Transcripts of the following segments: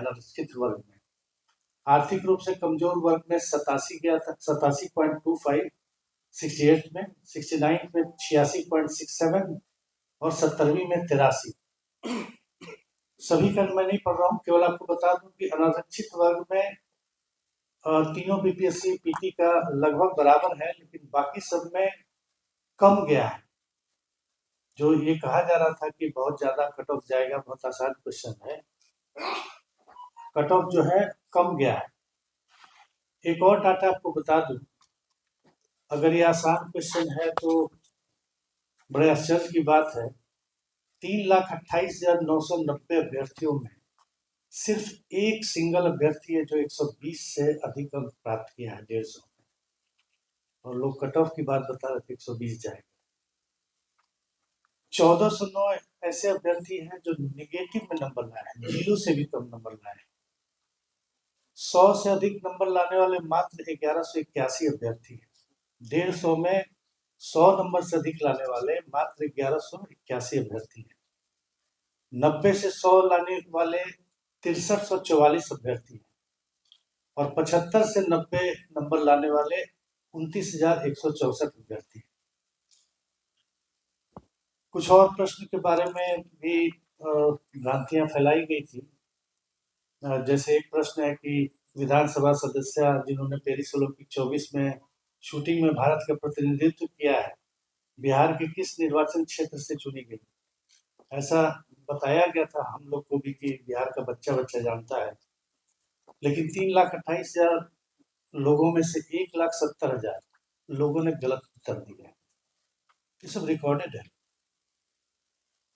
अनारक्षित वर्ग में। आर्थिक रूप से कमजोर वर्ग में 87 गया था, 87.25, 68 में, 69 में 86.67 और 70वीं में 83। सभी का मैं नहीं पढ़ रहा हूँ, केवल आपको बता दूं कि अनारक्षित वर्ग में तीनों बीपीएससी पीटी का लगभग बराबर है, लेकिन बाकी सब में कम गया है। जो ये कहा जा रहा था कि बहुत ज्यादा कट ऑफ जाएगा, बहुत आसान क्वेश्चन है, कट ऑफ जो है कम गया है। एक और डाटा आपको बता दूं, अगर ये आसान क्वेश्चन है तो बड़े आश्चर्य की बात है, 3,28,990 अभ्यर्थियों में सिर्फ एक सिंगल अभ्यर्थी है जो 120 से अधिक अंक प्राप्त किया है 150 में, और लोग कट ऑफ की बात बता रहे थे 120 जाएगा। 1409 ऐसे अभ्यर्थी हैं जो निगेटिव में नंबर लाए हैं, 0 से भी कम नंबर लाए हैं। 100 से अधिक नंबर लाने वाले मात्र 1181 अभ्यर्थी हैं। 150 में 100 नंबर से अधिक लाने वाले मात्र 1181 अभ्यर्थी हैं। 90 से 100 लाने वाले 6344 अभ्यर्थी हैं, और 75 से 90 नंबर लाने वाले 29,164 अभ्यर्थी हैं। कुछ और प्रश्न के बारे में भी भ्रांतियां फैलाई गई थी। जैसे एक प्रश्न है कि विधानसभा सदस्य जिन्होंने पेरिस ओलंपिक 24 में शूटिंग में भारत का प्रतिनिधित्व किया है, बिहार के किस निर्वाचन क्षेत्र से चुनी गई? ऐसा बताया गया था हम लोग को भी कि बिहार का बच्चा जानता है, लेकिन 3,28,000 लोगों में से 1,70,000 लोगों ने गलत उत्तर दिया। ये सब रिकॉर्डेड है।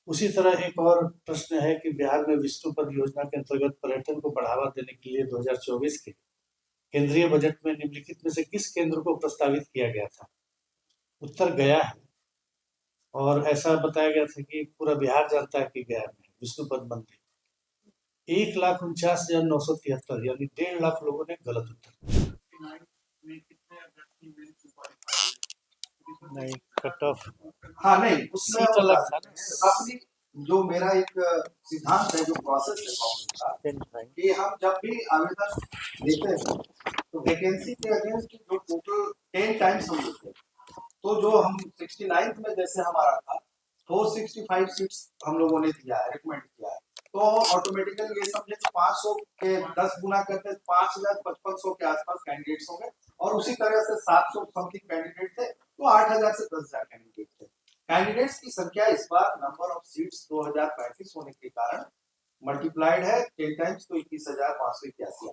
उसी तरह एक और प्रश्न है कि बिहार में विष्णुपद योजना के अंतर्गत पर्यटन को बढ़ावा देने के लिए 2024 के केंद्रीय बजट में निम्नलिखित में से किस केंद्र को प्रस्तावित किया गया था? उत्तर गया है, और ऐसा बताया गया था कि पूरा बिहार जानता है कि गया में विष्णुपद मंदिर। 1,49,973 यानी 1.5 लाख लोगों ने गलत उत्तर। नहीं, कट ऑफ हाँ नहीं, उसमें अपनी जो मेरा एक सिद्धांत है, जो प्रोसेस है का, कि हम जब भी आवेदन देते हैं तो वैकेंसी के अगेंस्ट जो टोटल 10 टाइम्स हम देते हैं, तो जो हम 69 में जैसे हमारा था 465 सीट्स हम लोगों ने दिया है, रिकमेंड किया है, तो ऑटोमेटिकली ये समझे 500 के 10 गुना करते 5,55,100 के आसपास कैंडिडेट्स होंगे, और उसी तरह से 700 समथिंग कैंडिडेट थे, तो 8,000 से 10,000 कैंडिडेट थे। कैंडिडेट्स की संख्या इस बार नंबर ऑफ सीट्स 2035 होने के कारण मल्टीप्लाइड है 10 टाइम्स, तो 21,581 है।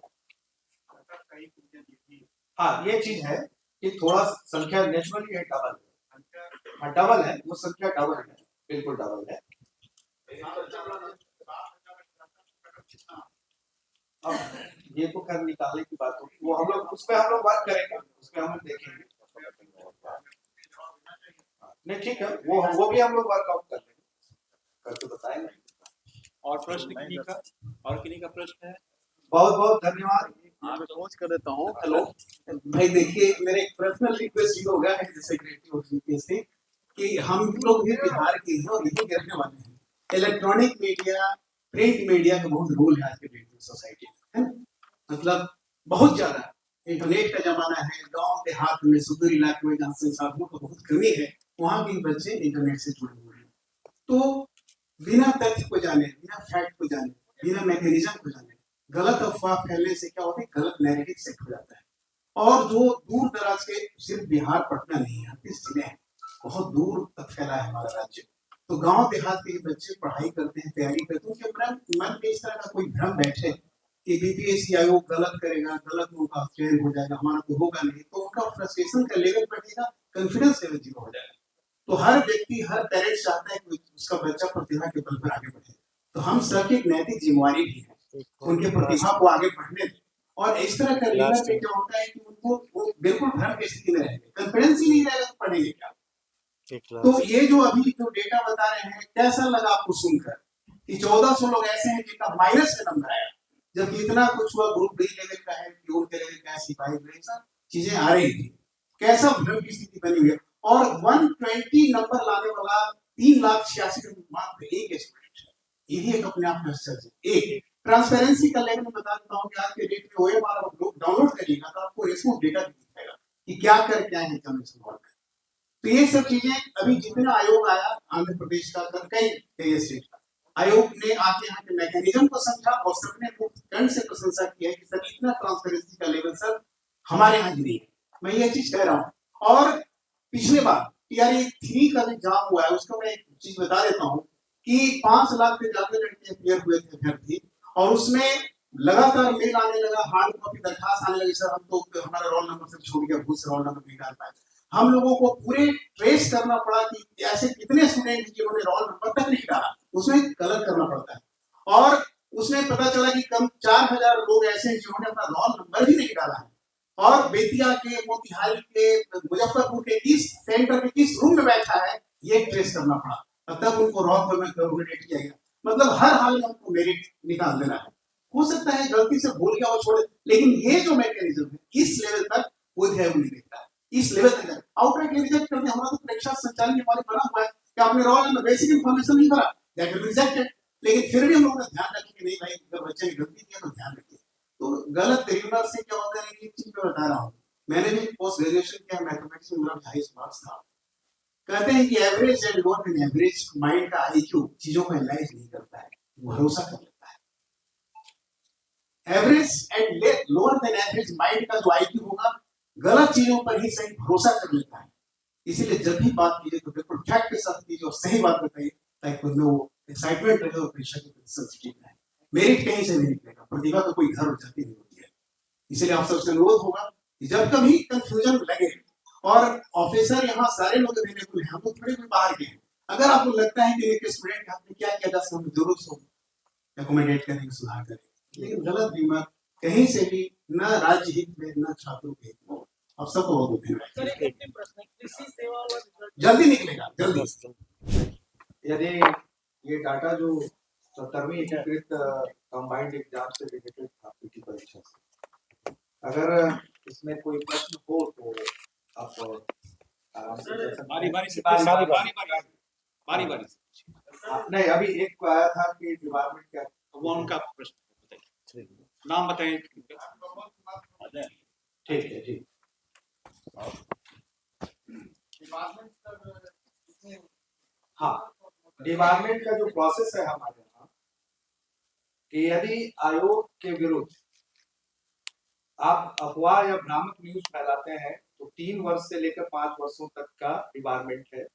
हाँ, ये चीज है कि थोड़ा संख्या नेचुरली है, डबल है, वो संख्या डबल है, बिल्कुल डबल है। अब ये तो खैर निकालने की बात होगी, वो हम लोग उस पर हम लोग बात करेंगे, उस पर हम लोग देखेंगे। नहीं ठीक है, वो भी हम लोग वर्कआउट कर लेंगे, करके बताएंगे। और प्रश्न किन्हीं का प्रश्न है? बहुत बहुत धन्यवाद। मैं पहुंच कर देता हूँ। हेलो भाई, देखिए मेरा एक पर्सनल रिक्वेस्ट ये होगा है सेक्रेटरी ऑफ यूपीएससी कि हम लोग भी बिहार के हैं और यही रहने वाले हैं। इलेक्ट्रॉनिक मीडिया, प्रिंट मीडिया का बहुत रोल है आज के डेट में सोसाइटी में, मतलब बहुत ज्यादा इंटरनेट का जमाना है। गांव देहात में, सुदूर इलाके में जहाँ संसाधनों की बहुत कमी है, वहाँ भी बच्चे इंटरनेट से जुड़े हुए हैं। तो बिना तथ्य को जाने, बिना फैक्ट को जाने, बिना मैकेनिज्म को जाने गलत अफवाह फैलने से क्या होता है, गलत नैरेटिव सेट हो जाता है। और जो दूर दराज के, सिर्फ बिहार पटना नहीं है, 30 जिले हैं, बहुत दूर तक फैला है हमारा राज्य। तो गांव देहात के बच्चे पढ़ाई करते हैं, तैयारी करते हैं, उनके मन में इस तरह का कोई भ्रम बैठे कि बीपीएससी आयोग गलत करेगा, गलत उनका चयन हो जाएगा, हमारा तो होगा नहीं, तो उनका फ्रस्ट्रेशन का लेवल बढ़ेगा, कॉन्फिडेंस लेवल जीरो हो जाएगा। तो हर व्यक्ति, हर पेरेंट्स चाहता है कि उसका बच्चा प्रतिभा के बल पर आगे बढ़े। तो हम सबकी नैतिक जिम्मेवारी भी है उनके प्रतिभा को आगे बढ़ने दें, और इस तरह का लेवल पे क्या होता है कि उनको वो बिल्कुल भ्रम की स्थिति में रहेंगे, कॉन्फिडेंस ही नहीं रहेगा तो पढ़ेंगे क्या। तो ये जो अभी जो डेटा बता रहे हैं, कैसा लगा आपको सुनकर कि 1400 लोग ऐसे हैं जिनका माइनस में नंबर आया, जबकि इतना कुछ हुआ ग्रुप बी लेवल का है, प्योर के लेवल का है, सिपाही सब चीजें आ रही थी, कैसा भ्रम की स्थिति बनी हुई है। और 120 नंबर लाने वाला 3,86,000 मात्र एक स्टूडेंट है, यही एक अपने आप में आश्चर्य है। एक ट्रांसपेरेंसी का लेवल मैं बता देता हूँ कि आज के डेट में OMR आप डाउनलोड करिएगा तो आपको रिस्पॉन्स डेटा दिखेगा कि क्या कर क्या है एग्जामिनेशन हॉल में। तो ये सब चीजें अभी जितना आयोग आया आंध्र प्रदेश का कई स्टेट का आयोग ने आके यहाँ के मैकेनिज्म को समझा और सबने कंठ से प्रशंसा की है कि सर इतना ट्रांसपेरेंसी का लेवल सर हमारे यहाँ ही नहीं है। मैं ये चीज कह रहा हूँ। और पिछले बार TRE 3 का जो एग्जाम हुआ है उसका मैं एक चीज बता देता हूँ कि 5 लाख से ज्यादा लड़के क्लियर हुए थे अभ्यर्थी और उसमें लगातार मेल आने लगा, हार्ड कॉपी दरखास्त आने लगी, सर हम तो हमारा रोल नंबर से छूट गया, भूल से रोल नंबर नहीं डाल पाए। हम लोगों को पूरे ट्रेस करना पड़ा कि ऐसे कितने स्टूडेंट जिन्होंने रोल नंबर तक नहीं डाला, उसमें कलर करना पड़ता है। और उसमें पता चला कि कम 4000 लोग ऐसे हैं जिन्होंने अपना रोल नंबर ही नहीं डाला है। और बेतिया के, मोतिहारी के, मुजफ्फरपुर के किस सेंटर के किस रूम में बैठा है ये ट्रेस करना पड़ा, तब उनको रोल नंबर कैलकुलेट किया गया। मतलब हर हाल में उनको मेरिट निकाल देना है। हो सकता है गलती से भूल गया और छोड़े, लेकिन ये जो मैकेनिज्म है इस लेवल तक कोई ध्यान नहीं देता है। इस लेवल तक आउटराइट रिजेक्ट करते, हमारा तो परीक्षा संचालन हमारे बना हुआ है कि आपने रोल नंबर बेसिक इन्फॉर्मेशन नहीं भरा, दैट विल रिजेक्टेड। लेकिन फिर भी हम लोगों ने ध्यान रखा कि नहीं भाई अगर बच्चे ने गलती की तो ध्यान रखिए। तो गलत तरीका से क्या होता है, एक चीज मैं बता रहा हूँ, मैंने भी पोस्ट ग्रेजुएशन किया मैथमेटिक्स में, मेरा हाईएस्ट मार्क्स था। कहते हैं कि average and lower than average mind का IQ चीजों को एनालाइज नहीं करता है, भरोसा कर लेता है। Average and lower than average mind का जो IQ होगा गलत चीजों पर ही सही भरोसा कर लेता है। इसीलिए जब भी बात कीजिए तो बिल्कुल फैक्ट के साथ कीजिए और सही बात बताइए ताकि खुद में वो एक्साइटमेंट रहे और परीक्षा की सेंसिटिव है। मेरिट कहीं से नहीं निकलेगा, प्रतिभा तो कोई घर जाती नहीं होती है। इसलिए आप सबसे अनुरोध होगा कि जब कभी कंफ्यूजन लगे, और ऑफिसर यहाँ सारे लोग अवेलेबल हैं, हम लोग थोड़े भी बाहर के हैं, अगर आपको लगता है कि एक स्टूडेंट आपने क्या किया जा सकता, जरूर सो एकोमोडेट करेंगे, सुधार करेंगे। लेकिन गलत बीमा कहीं से भी न राज्य हित में न छात्रों के हित में, आप सबको बहुत जल्दी निकलेगा, जल्दी। यदि ये डाटा जो 17वीं एकीकृत कंबाइंड एग्जाम से रिलेटेड था PT परीक्षा से, अगर इसमें कोई प्रश्न हो तो आप आराम से बारी से नहीं, अभी एक को आया था कि डिपार्टमेंट क्या वो उनका प्रश्न बताइए, नाम बताएं। ठीक है जी। हाँ, डिपार्टमेंट का जो प्रोसेस है हमारे यहाँ कि यदि आयोग के विरुद्ध आप अफवाह या भ्रामक न्यूज फैलाते हैं तो 3 वर्ष से लेकर 5 वर्षों तक का डिपार्टमेंट है।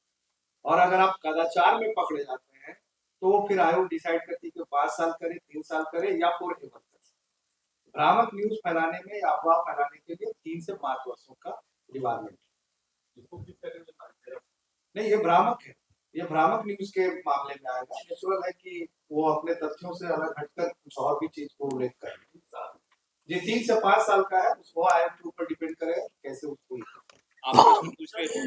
और अगर आप कदाचार में पकड़े जाते हैं तो फिर आयोग डिसाइड करती है कि 5 साल करे, 3 साल करे या फॉर एवर करे। भ्रामक न्यूज फैलाने में या अफवाह फैलाने के लिए 3 से 5 वर्षों का डिपार्टमेंट नहीं, ये भ्रामक है, ये भ्रामक न्यूज के मामले में आएगा। नेचुरल है कि वो अपने तथ्यों से अलग हटकर कुछ और भी चीज को उल्लेख करें। जो 3 से 5 साल का है उसको आयोग के ऊपर डिपेंड करेगा कैसे उसको आप पूछ रहे थे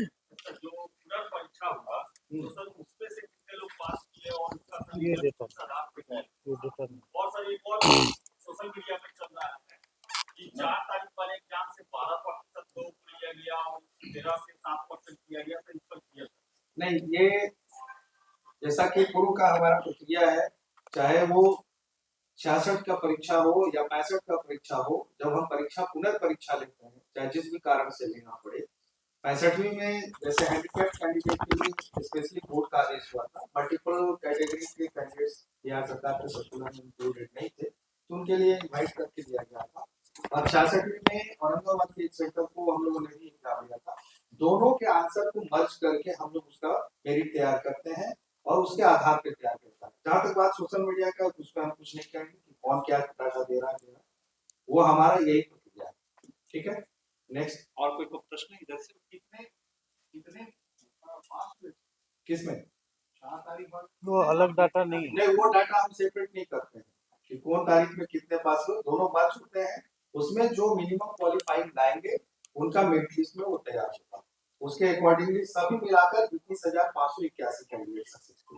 जो परीक्षा हुआ तो सर उसमें से कितने लोग पास किए और उसका ये डेटा और सर एक और सोशल मीडिया पे चल रहा है कि 4 तारीख वाले एग्जाम से 12% लोग लिया गया और 13 से 7% किया गया, तो इस पर किया नहीं। ये जैसा कि पूर्व का हमारा प्रक्रिया है, चाहे वो 66 का परीक्षा हो या 65 का परीक्षा हो, जब हम परीक्षा पुनर्परीक्षा लेते हैं चाहे जिस भी कारण से लेना पड़े, 65वीं में जैसे हैंडीकैप कैंडिडेट के लिए स्पेशली बोर्ड का आदेश हुआ था, मल्टीपल कैटेगरी के कैंडिडेट्स बिहार सरकार के सर्कुलर में इंक्लूडेड नहीं थे तो उनके लिए इन्वाइट करके दिया गया था। और 66वीं में औरंगाबाद के एक सेंटर को हम लोगों ने भी एग्जाम दिया था। दोनों के आंसर को मर्ज करके हम लोग उसका मेरिट तैयार करते हैं और उसके आधार पर तैयार करता है। जहां तक बात सोशल मीडिया का, उस पर हम कुछ नहीं कहेंगे कि कौन क्या डाटा दे रहा है, वो हमारा यही प्रक्रिया है। ठीक है, नेक्स्ट। और कोई प्रश्न इधर से? कितने किसमें 4 तारीख वो अलग डाटा नहीं है। नहीं, वो डाटा हम सेपरेट नहीं करते हैं कि कौन तारीख में कितने पास हुए, दोनों बात छूटते हैं। उसमें जो मिनिमम क्वालिफाइंग लाएंगे उनका मेरिट लिस्ट में वो तैयार होगा, उसके अकॉर्डिंगली सभी मिलाकर 21,581 कैंडिडेट सक्सेसफुल।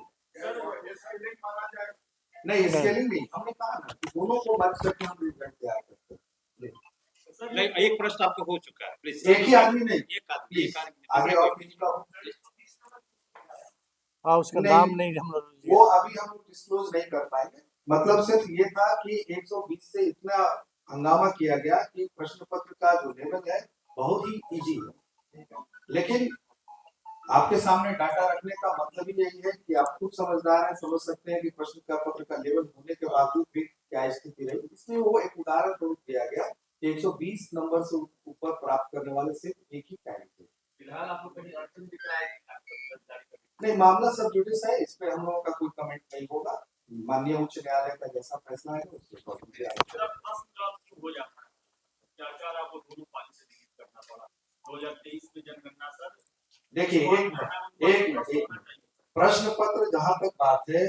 नहीं, स्केलिंग नहीं, हमने कहा ना कि दोनों को मर्ज करके हम रिजल्ट तैयार करते हैं। नहीं, एक प्रश्न आपको हो चुका है, प्लीज। एक ही आदमी नहीं, एक आदमी आगे और किसी का हाँ, उसका नाम नहीं हम लोग वो अभी हम डिस्क्लोज नहीं कर पाएंगे। मतलब सिर्फ ये था कि 120 से इतना हंगामा किया गया कि प्रश्न पत्र का जो लेवल है बहुत ही इजी है, लेकिन आपके सामने डाटा रखने का मतलब ही यही है कि आप खुद समझदार हैं, समझ सकते हैं कि प्रश्न का पत्र का लेवल होने के बावजूद भी क्या स्थिति रही। इसलिए वो एक उदाहरण स्वरूप दिया गया कि 120 नंबर से ऊपर प्राप्त करने वाले सिर्फ एक ही कैंडिडेट। फिलहाल आपको कहीं अड़चन दिख रहा है कि आपको जारी करने नहीं, मामला सब जुडिस है, इस पे हम लोगों का कोई कमेंट नहीं होगा। माननीय उच्च न्यायालय का जैसा फैसला है उसके ऊपर में? मेरा प्रश्न जवाब क्यों हो जाता है? क्या आपको दोनों पाली से डिलीट करना पड़ा? 2023 में जनगणना सर देखिए, एक मिनट प्रश्न पत्र, जहां तक बात है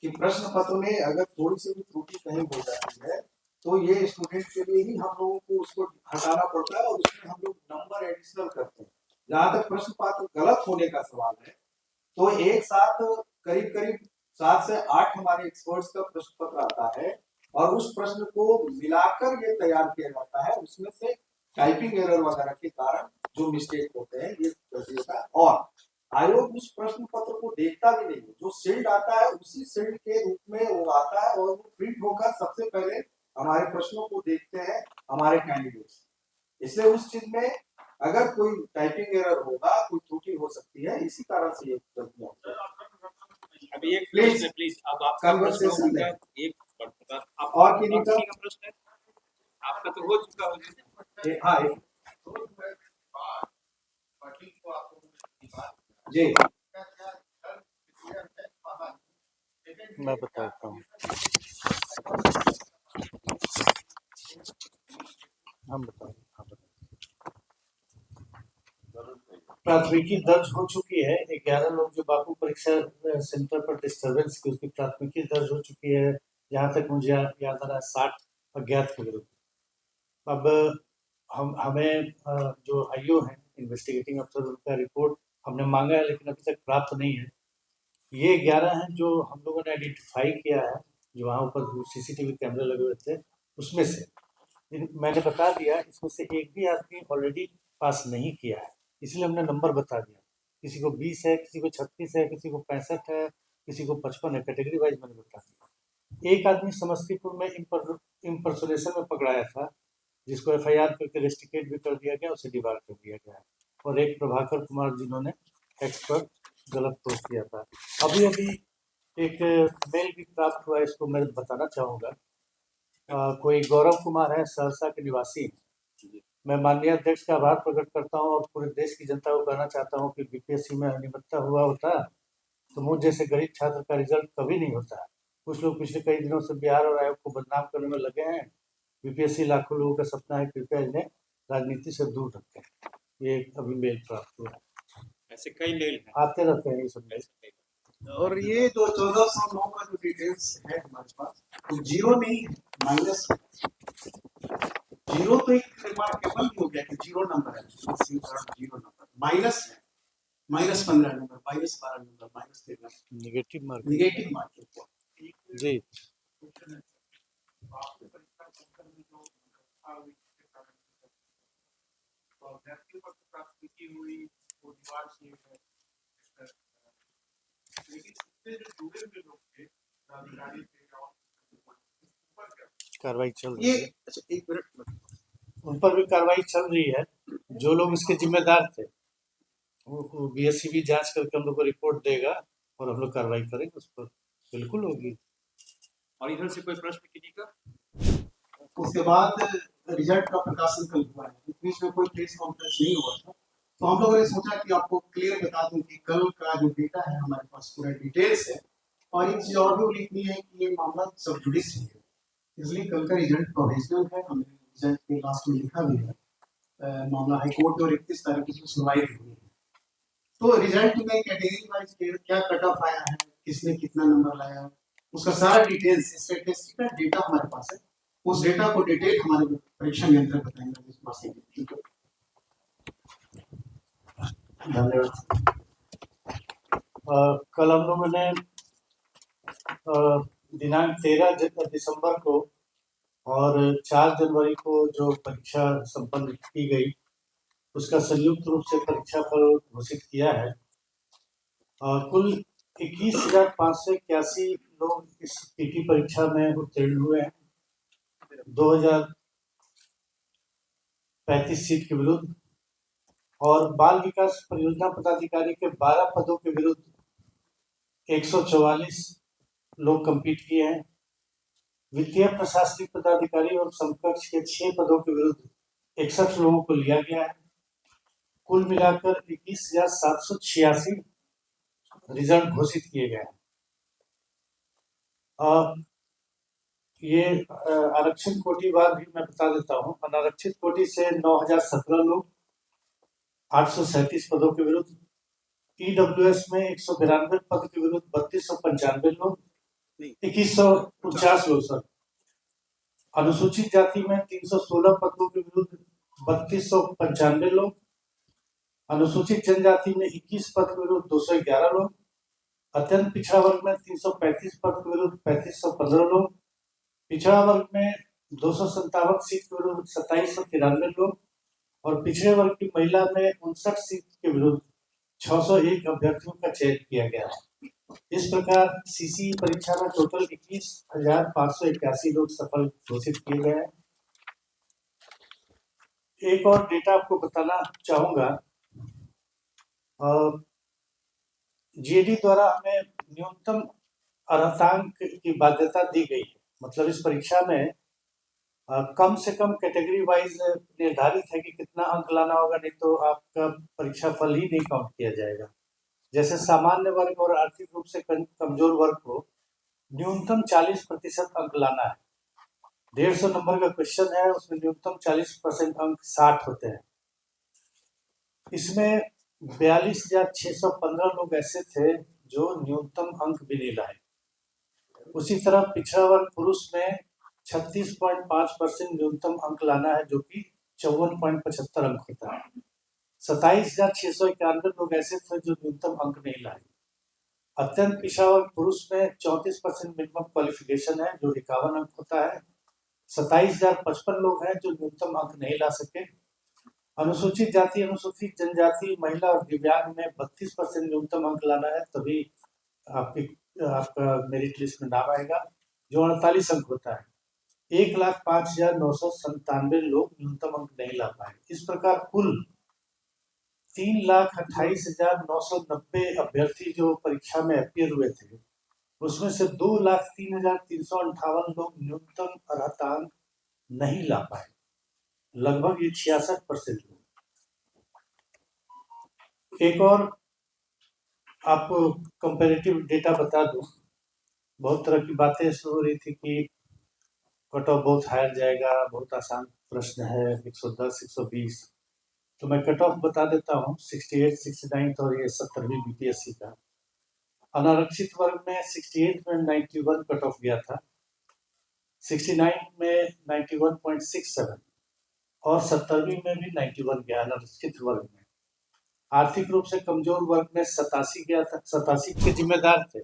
कि प्रश्न पत्र में अगर थोड़ी सी भी त्रुटि कहीं हो जाती है तो ये स्टूडेंट के लिए ही हम लोगों को उसको हटाना पड़ता है और उसमें हम लोग नंबर एडिशनल करते हैं। जहां तक प्रश्न पत्र गलत होने का सवाल है तो एक साथ करीब 7 से 8 हमारे एक्सपर्ट्स का प्रश्न पत्र आता है और उस प्रश्न को मिलाकर ये तैयार किया जाता है। उसमें से टाइपिंग एरर वगैरह के कारण जो मिस्टेक होते हैं ये होता है और आयोग उस प्रश्न पत्र को देखता भी नहीं है। जो शील्ड आता है उसी शील्ड के रूप में वो आता है और वो प्रिंट होकर सबसे पहले हमारे प्रश्नों को देखते हैं हमारे कैंडिडेट्स। इसलिए उस चीज में अगर कोई टाइपिंग एरर होगा, कोई त्रुटि हो सकती है, इसी कारण से ये गलतियां होती हैं। अभी एक प्लीज अब आपका Conversation में। एक और किन्हीं का? प्रश्न है आपका तो हो चुका होगा। हाँ जी मैं बताता हूँ। हम बताएं। प्राथमिकी दर्ज हो चुकी है। 11 लोग जो बापू परीक्षा सेंटर पर डिस्टर्बेंस की उसकी प्राथमिकी दर्ज हो चुकी है। जहाँ तक मुझे याद आ रहा है 60 अज्ञात के विरुद्ध। अब हमें जो आईओ हैं इन्वेस्टिगेटिंग अफसर, उनका रिपोर्ट हमने मांगा है लेकिन अभी तक प्राप्त नहीं है। ये 11 हैं जो हम लोगों ने आइडेंटिफाई किया है, जो वहाँ ऊपर सीसीटीवी कैमरे लगे हुए थे उसमें से मैंने बता दिया। इसमें से एक भी आदमी ऑलरेडी पास नहीं किया है, इसलिए हमने नंबर बता दिया। किसी को 20 है, किसी को 36 है, किसी को 65 है, किसी को 55 है, कैटेगरी वाइज मैंने बता दिया। एक आदमी समस्तीपुर में इम्पर्सोनेशन में पकड़ाया था, जिसको एफआईआर करके रेस्टिकेट भी कर दिया गया, उसे डिबार कर दिया गया है। और एक प्रभाकर कुमार जिन्होंने एक्स पर गलत पोस्ट किया था। अभी एक मेल भी प्राप्त हुआ है, इसको मैं बताना चाहूँगा। कोई गौरव कुमार है, सहरसा के निवासी। मैं माननीय अध्यक्ष का आभार प्रकट करता हूं और पूरे देश की जनता को कहना चाहता हूं कि बीपीएससी में अनियमितता हुआ होता तो मुझ जैसे गरीब छात्र का रिजल्ट कभी नहीं होता। कुछ लोग पिछले कई दिनों से बिहार और आयोग को बदनाम करने में लगे हैं। बीपीएससी लाखों लोगों का सपना है, कृपया इन्हें राजनीति से दूर रखें। ये अभी मेल प्राप्त हुआ है। ऐसे कई मेल हैं, आते रहते हैं ये सब मेल। और ये जो 1409 का जो डिटेल्स है हमारे पास, तो जीरो नहीं है, माइनस। जीरो तो एक रिमार्केबल हो गया कि जीरो नंबर है, जीरो नंबर। माइनस है, -15 number, -12 number, -13 negative mark. Negative mark जी। कार्रवाई चल रही ये है, अच्छा एक मिनट, उन पर भी कार्रवाई चल रही है। जो लोग इसके जिम्मेदार थे वो बीएससीबी जांच करके हम लोग को रिपोर्ट देगा और हम लोग कार्रवाई करेंगे उस पर, बिल्कुल होगी। और इधर से कोई प्रश्न किसी का? उसके बाद रिजल्ट का प्रकाशन कल हुआ है, इस बीच में कोई प्रेस कॉन्फ्रेंस नहीं हुआ था, तो हम लोगों ने सोचा कि आपको क्लियर बता दूं कि कल का जो डेटा है हमारे पास पूरा डिटेल्स है। और एक चीज और भी उल्लेखनीय है कि ये मामला सब जुडिस है, इसलिए कल का रिजल्ट प्रोविजनल है। हमने रिजल्ट के लास्ट में लिखा भी है, मामला हाईकोर्ट और 31 तारीख को सुनवाई हुई है। तो रिजल्ट में कैटेगरी वाइज क्या कट ऑफ आया है, किसने कितना नंबर लाया, उसका सारा डिटेल्स स्टैटिस्टिकल डेटा हमारे पास है। उस डेटा को डिटेल हमारे परीक्षा नियंत्रक बताएंगे। धन्यवाद। कल हम लोगों ने दिनांक 13 दिसंबर को और 4 जनवरी को जो परीक्षा संपन्न की गई उसका संयुक्त रूप से परीक्षा फल घोषित किया है। कुल 21,581 लोग इस पीटी परीक्षा में उत्तीर्ण हुए हैं 2035 सीट के विरुद्ध, और बाल विकास परियोजना पदाधिकारी के 12 पदों के विरुद्ध 144 लोग compete किए हैं। वित्तीय प्रशासनिक पदाधिकारी और समकक्ष के 6 पदों के विरुद्ध 61 लोगों को लिया गया है। कुल मिलाकर 21,786 रिजल्ट घोषित किए गए हैं। ये आरक्षण कोटि वार भी मैं बता देता हूँ। अनारक्षित कोटि से 9,017 लोग 837 पदों के विरुद्ध, ईडब्ल्यूएस में 192 पद के विरुद्ध 3295 लोग, 2149 लोग सर। अनुसूचित जाति में 316 पदों के विरुद्ध 3295 लोग, अनुसूचित जनजाति में 21 पद के विरुद्ध 211 लोग, अत्यंत पिछड़ा वर्ग में 335 पद के विरुद्ध 3515 लोग, पिछड़ा वर्ग में 257 सीट के विरुद्ध 2793 लोग, और पिछड़े वर्ग की महिला में 59 सीट के विरुद्ध 601 अभ्यर्थियों का चयन किया गया है। इस प्रकार सीसी परीक्षा में टोटल 21,581 लोग सफल घोषित किए गए हैं। एक और डेटा आपको बताना चाहूंगा, जीएडी द्वारा हमें न्यूनतम अर्हतांक की बाध्यता दी गई है। मतलब इस परीक्षा में कम से कम कैटेगरी वाइज निर्धारित है कि कितना अंक लाना होगा, नहीं तो आपका परीक्षा फल ही नहीं काउंट किया जाएगा। जैसे सामान्य वर्ग और आर्थिक रूप से कमजोर वर्ग को न्यूनतम 40% अंक लाना है। 150 नंबर का क्वेश्चन है, उसमें न्यूनतम 40% अंक 60 होते हैं। इसमें 42,615 लोग ऐसे थे जो न्यूनतम अंक भी नहीं लाए। उसी तरह पिछड़ा वर्ग पुरुष में 36.5% न्यूनतम अंक लाना है, जो कि 54.75 अंक होता है। 27,691 लोग ऐसे थे जो न्यूनतम अंक नहीं लाए। अत्यंत पिछड़ा वर्ग पुरुष में 34% मिनिमम क्वालिफिकेशन है, जो 51 अंक होता है। 27,055 लोग हैं जो न्यूनतम अंक नहीं ला सके। अनुसूचित जाति, अनुसूचित जनजाति, महिला और दिव्यांग में 32% न्यूनतम अंक लाना है, तभी आपका मेरिट लिस्ट में नाम आएगा, जो 48 अंक होता है। 1,05,997 लोग न्यूनतम अंक नहीं ला पाए। इस प्रकार कुल 3,28,990 अभ्यर्थी जो परीक्षा में अपियर हुए थे, उसमें से 2,03,358 लोग न्यूनतम अर्हतांक नहीं ला पाए। लगभग ये 66% लोग। एक और आपको कंपैरेटिव डेटा बता दूं, बहुत तरह की बातें हो रही थी कि कट ऑफ बहुत हायर जाएगा, बहुत आसान प्रश्न है, 110, 120। तो मैं कट ऑफ बता देता हूँ। 68, 69 और ये 70वीं बीपीएससी का। अनारक्षित वर्ग में 68 में 91 कट ऑफ गया था, 69 में 91.67 और 70वीं में भी 91 गया अनारक्षित वर्ग में। आर्थिक रूप से कमजोर वर्ग में 87 गया था। 87 के जिम्मेदार थे,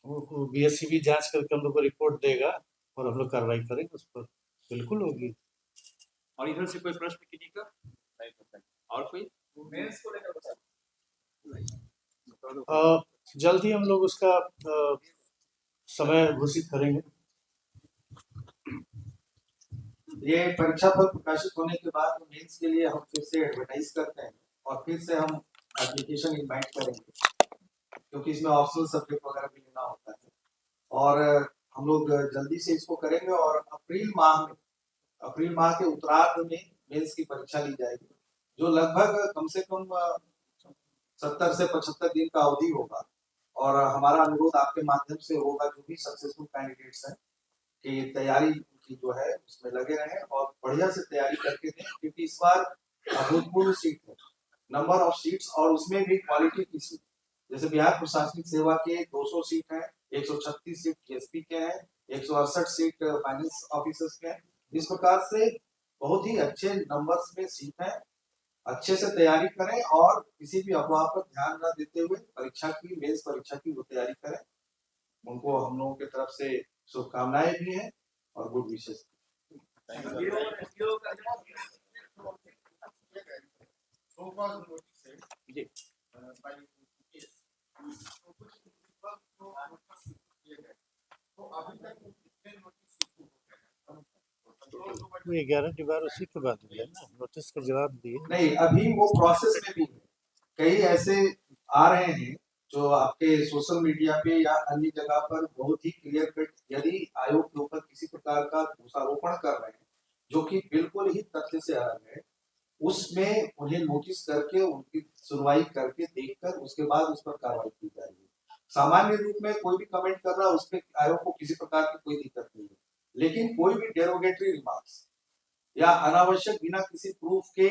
वो बीएससी भी जांच करके हम लोग को रिपोर्ट देगा और हम लोग कार्रवाई करेंगे उस पर। बिल्कुल होगी। और इधर से कोई प्रश्न किसी का और कोई मेंस को लेकर बता जल्दी हम लोग उसका समय घोषित करेंगे। ये परीक्षा फल प्रकाशित होने के बाद मेंस के लिए हम फिर से एडवर्टाइज करते हैं और फिर से हम एप्लीकेशन इनवाइट करेंगे, क्योंकि इसमें ऑप्शनल सब्जेक्ट वगैरह भी लेना होता है। और हम लोग जल्दी से इसको करेंगे और अप्रैल माह के उत्तरार्ध में मेंस की परीक्षा ली जाएगी, जो लगभग कम से कम 70 से 75 दिन का अवधि होगा। और हमारा अनुरोध आपके माध्यम से होगा, जो भी सक्सेसफुल कैंडिडेट्स हैं, कि तैयारी की जो है उसमें लगे रहें और बढ़िया से तैयारी करके दें, क्योंकि इस बार अभूतपूर्व सीट है, नंबर ऑफ सीट्स, और उसमें भी क्वालिटी की सीट। जैसे बिहार प्रशासनिक सेवा के 200 सीट है, 136 सीट जीएसपी के हैं, 168 सीट फाइनेंस ऑफिसर्स के हैं। इस प्रकार से बहुत ही अच्छे नंबर्स में सीट है। अच्छे से तैयारी करें और किसी भी अफवाह पर ध्यान न देते हुए मेंस परीक्षा की वो तैयारी करें। उनको हम लोगों की तरफ से शुभकामनाएं भी हैं और गुड विशेष। ये 11 डिबार उसी के बाद हुए ना, नोटिस का जवाब दिए। नहीं, अभी वो प्रोसेस में भी है। कई ऐसे आ रहे हैं जो आपके सोशल मीडिया पे या अन्य जगह पर बहुत ही क्लियर कट यदि आयोग के ऊपर किसी प्रकार का दोषारोपण कर रहे हैं जो कि बिल्कुल ही तथ्य से अलग है, उसमें उन्हें नोटिस करके उनकी सुनवाई करके देखकर उसके बाद उस पर कार्रवाई की जाएगी। सामान्य रूप में कोई भी कमेंट कर रहा है उस पर आयोग को किसी प्रकार की कोई दिक्कत नहीं है, लेकिन कोई भी डेरोगेटरी रिमार्क्स या अनावश्यक बिना किसी प्रूफ के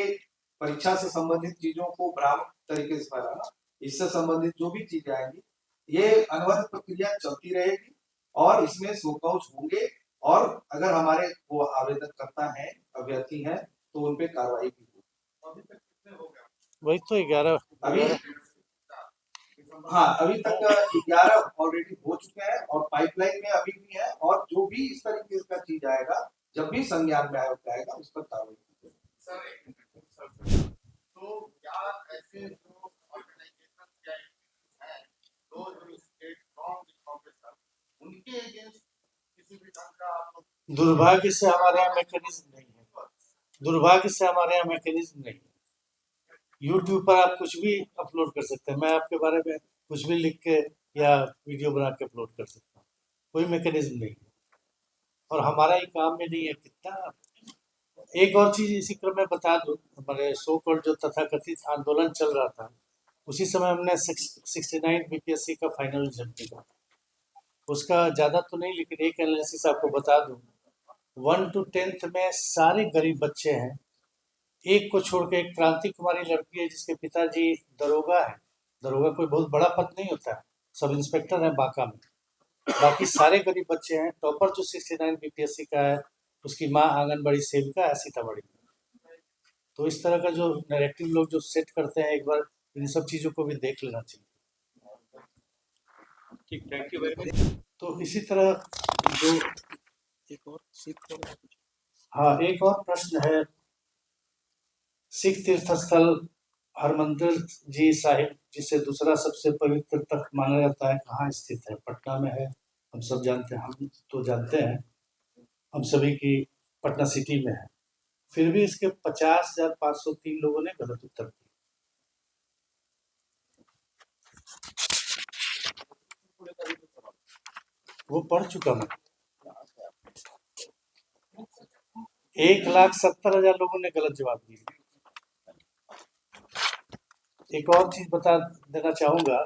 परीक्षा से संबंधित चीजों को भ्रामक तरीके से फैलाना, इससे संबंधित जो भी चीजें आएंगी, ये अनवरत प्रक्रिया चलती रहेगी और इसमें शोकआउट होंगे और अगर हमारे वो आवेदन करता है, अभ्यर्थी हैं, तो उन पे कार्रवाई भी होगी। अभी तक कितने हो गए? वही तो 11 अभी हाँ, अभी तक 11 ऑलरेडी हो चुके हैं और पाइपलाइन में अभी भी है और जो भी इस तरीके का चीज आएगा, जब भी संज्ञान में आयोग आएगा उस पर कार्रवाई की जाएगी। सर तो क्या ऐसे जो ऑर्गेनाइजेशन या हैं जो स्टेट फ्रॉम कांग्रेस उनके अगेंस्ट किसी भी ढंग का आप लोग दुर्भाग्य से हमारे यहाँ मैकेनिज्म नहीं है, दुर्भाग्य से हमारे यहाँ मैकेनिज्म नहीं है। यूट्यूब पर आप कुछ भी अपलोड कर सकते हैं, मैं आपके बारे में कुछ भी लिख के या वीडियो बना के अपलोड कर सकता हूँ, कोई मैकेनिज्म नहीं है और हमारा ही काम में नहीं है। कितना एक और चीज इसी क्रम में बता दूं, हमारे सो कॉल्ड जो तथाकथित आंदोलन चल रहा था उसी समय हमने 69 बीपीएससी का फाइनल रिजल्ट निकाला। उसका ज़्यादा तो नहीं लेकिन एक एनालिसिस आपको बता दूं, 1 to 10th में सारे गरीब बच्चे हैं, एक को छोड़ के एक क्रांति कुमारी लड़की है जिसके पिताजी दरोगा है। दरोगा कोई बहुत बड़ा पद नहीं होता है, सब इंस्पेक्टर है बांका में। बाकी सारे गरीब बच्चे हैं। टॉपर जो 69 बीपीएससी का है उसकी माँ आंगनबाड़ी सेविका है सीतामढ़ी में। तो इस तरह का जो नैरेटिव लोग जो सेट करते हैं, एक बार इन सब चीज़ों को भी देख लेना चाहिए। ठीक, थैंक यू वेरी मच। तो इसी तरह जो एक और सिख हाँ, एक और प्रश्न है, सिख तीर्थ स्थल हरमंदिर जी साहिब जिसे दूसरा सबसे पवित्र तख्त माना जाता है, कहाँ स्थित है? पटना में है, हम सब जानते हैं, हम तो जानते हैं हम सभी की पटना सिटी में है। फिर भी इसके 50,503 लोगों ने गलत उत्तर दिया। वो पढ़ चुका मैं। 1,70,000 लोगों ने गलत जवाब दिया। एक और चीज बता देना चाहूंगा,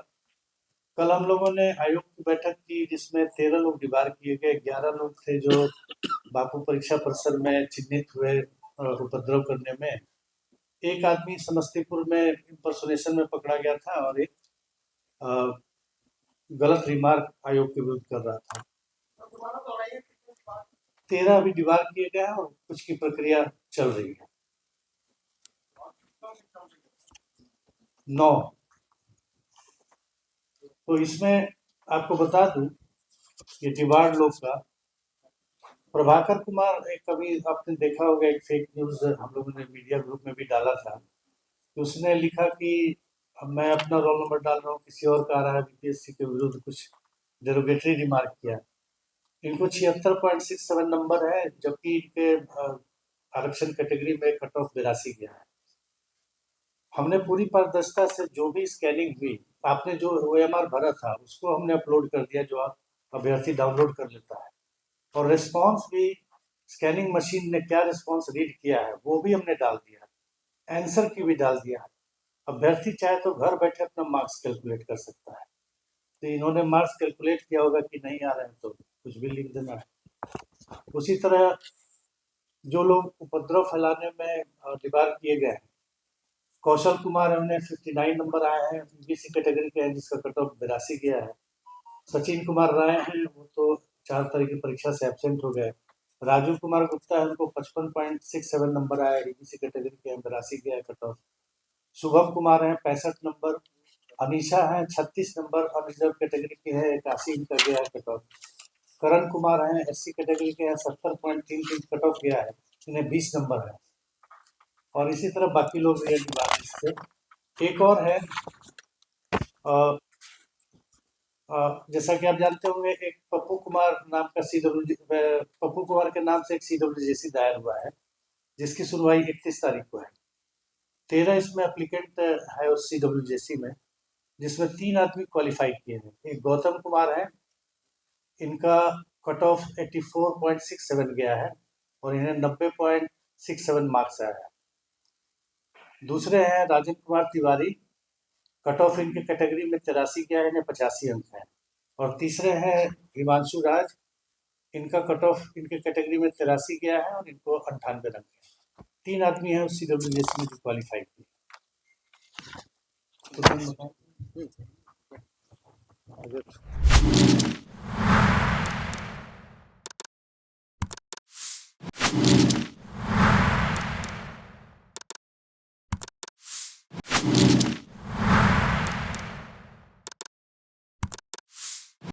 कल हम लोगों ने आयोग की बैठक की जिसमें 13 लोग डिबार किए गए, 11 लोग थे जो बापू परीक्षा परिसर में चिन्हित हुए उपद्रव करने में। एक आदमी समस्तीपुर में इंपर्सोनेशन में पकड़ा गया था और एक गलत रिमार्क आयोग के विरुद्ध कर रहा था। 13 अभी डिबार किए गए हैं और कुछ की प्रक्रिया चल रही है। 9। तो इसमें आपको बता दूं कि डिबार लोग का प्रभाकर कुमार, एक कभी आपने देखा होगा एक फेक न्यूज हम लोगों ने मीडिया ग्रुप में भी डाला था, तो उसने लिखा कि मैं अपना रोल नंबर डाल रहा हूँ, किसी और का आ रहा है, बीपीएससी के विरुद्ध कुछ डेरोगेटरी रिमार्क किया। इनको 76.67 नंबर है, जबकि इनके आरक्षण कैटेगरी में कट ऑफ 82 गया है। हमने पूरी पारदर्शिता से जो भी स्कैनिंग हुई, आपने जो OMR भरा था उसको हमने अपलोड कर दिया, जो आप अभ्यर्थी डाउनलोड कर लेता है, और रिस्पॉन्स भी स्कैनिंग मशीन ने क्या रिस्पॉन्स रीड किया है वो भी हमने डाल दिया, आंसर की भी डाल दिया है। अभ्यर्थी चाहे तो घर बैठे अपना मार्क्स कैलकुलेट कर सकता है। तो इन्होंने मार्क्स कैलकुलेट किया होगा कि नहीं आ रहे हैं तो कुछ भी लिख देना है। उसी तरह जो लोग उपद्रव फैलाने में डिबार किए गए हैं, कौशल कुमार है, उन्हें 59 नंबर आए हैं, बीसी कैटेगरी के हैं जिसका कट ऑफ 82 गया है। सचिन कुमार राय हैं, वो तो 4 तारीख की परीक्षा से एब्सेंट हो गए। राजू कुमार गुप्ता है, उनको 55.67 नंबर आया, ईबीसी कैटेगरी के हैं, 82 गया है कट ऑफ। शुभम कुमार हैं 65 नंबर। अनीशा हैं 36 नंबर, अनरिजर्व कैटेगरी के हैं, 81 इनका गया है कट ऑफ। करण कुमार हैं SC कैटेगरी के हैं, 70.33 कट ऑफ गया है, इन्हें 20 नंबर है। और इसी तरह बाकी लोग भी हैं। एक और है जैसा कि आप जानते होंगे, एक पप्पू कुमार नाम का पप्पू कुमार के नाम से एक CWJC दायर हुआ है, जिसकी सुनवाई 31 तारीख को है। 13 इसमें एप्लीकेंट है उस CWJC में, जिसमें 3 आदमी क्वालिफाई किए हैं। एक गौतम कुमार है, इनका कट ऑफ 84.67 गया है और इन्हें 90.67 मार्क्स आया है। दूसरे हैं राजेंद्र कुमार तिवारी, कट ऑफ इनके कैटेगरी में 83 गया है, इन्हें 85 अंक है। और तीसरे हैं हिमांशु राज, इनका कट ऑफ इनके कैटेगरी में 83 गया है और इनको 98 अंक है। 3 आदमी हैं उस CWJC में जो क्वालिफाई किए। तो तुम बताओ।